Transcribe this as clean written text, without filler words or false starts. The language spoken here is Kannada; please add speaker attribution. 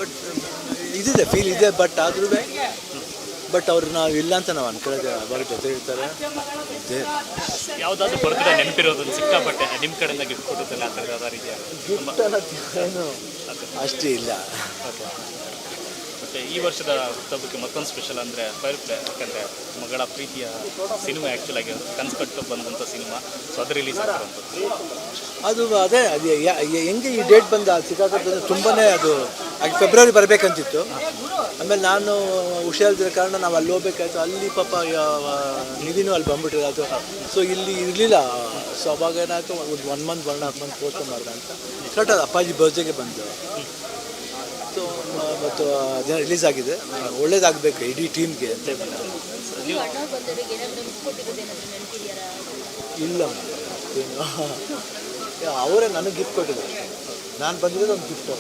Speaker 1: ಬಟ್ ಇದಿದೆ ಫೀಲ್ ಇದೆ. ಬಟ್ ಆದ್ರೂ ಬಟ್ ಅವ್ರು ನಾವು ಇಲ್ಲ ಅಂತ ನಾವು ಅನ್ಕೊಳ್ಳೋದು ಅವಾಗ ಜೊತೆ ಇರ್ತಾರೆ. ಇದೆ
Speaker 2: ಯಾವುದಾದ್ರೂ ಬರ್ತ್ಡೇ ನೆನಪಿರೋದು ಸಿಕ್ಕಾಪಟ್ಟೆ ನಿಮ್ಮ ಕಡೆಯಿಂದ ಗಿಫ್ಟ್ ಕೊಟ್ಟಿದ್ದಲ್ಲ ಆ ಥರದ ಯಾವ್ದಾರ ರೀತಿಯ
Speaker 1: ಗಿಫ್ಟ್ ಅನ್ನೋದು ಏನು ಅಷ್ಟೇ ಇಲ್ಲ.
Speaker 2: ಓಕೆ. ಮತ್ತು ಈ ವರ್ಷದ ಹುಟ್ಟುಹಬ್ಬಕ್ಕೆ ಮತ್ತೊಂದು ಸ್ಪೆಷಲ್ ಅಂದರೆ ಫೈರ್ ಪ್ಲೇ. ಯಾಕಂದರೆ ಮಗಳ ಪ್ರೀತಿಯ ಸಿನಿಮಾ ಆ್ಯಕ್ಚುಲಾಗಿ ಕನಸು ಕಟ್ಟು ಬಂದಂಥ ಸಿನಿಮಾ. ಸೊ ಅದು ರಿಲೀಸ್ ಆಗಿರುವಂಥದ್ದು.
Speaker 1: ಅದು ಅದೇ ಅದು ಹೆಂಗೆ ಈ ಡೇಟ್ ಬಂದ ಸಿಕ್ಕಾಕೊಂಡು ತುಂಬಾ ಅದು ಫೆಬ್ರವರಿ ಬರಬೇಕಂತಿತ್ತು. ಆಮೇಲೆ ನಾನು ಹುಷಾರಿದ್ದ ಕಾರಣ ನಾವು ಅಲ್ಲಿ ಹೋಗ್ಬೇಕಾಯ್ತು. ಅಲ್ಲಿ ಪಾಪ ನಿಧಿನೂ ಅಲ್ಲಿ ಬಂದ್ಬಿಟ್ಟಿದೆ ಅದು. ಸೊ ಇಲ್ಲಿ ಇರಲಿಲ್ಲ. ಸೊ ಅವಾಗ ಏನಾಯಿತು, ಒಂದು 1 ಮಂತ್ 1.5 ಮಂತ್ ಪೋಸ್ಟ್ಪೋನ್ ಮಾಡಿದೆ ಅಂತ ಕರೆಕ್ಟ್ ಅದು ಅಪ್ಪಾಜಿ ಬರ್ತ್ಡೇಗೆ ಬಂದು. ಸೊ ಮತ್ತು ಅದೇನೋ ರಿಲೀಸ್ ಆಗಿದೆ. ಒಳ್ಳೇದಾಗಬೇಕು ಇಡೀ ಟೀಮ್ಗೆ ಅಂತ ಇಲ್ಲ ಏನು ಅವರೇ ನನಗೆ ಗಿಫ್ಟ್ ಕೊಟ್ಟಿದ್ದಾರೆ. ನಾನು ಬಂದಿರೋದು ಒಂದು ಗಿಫ್ಟ್.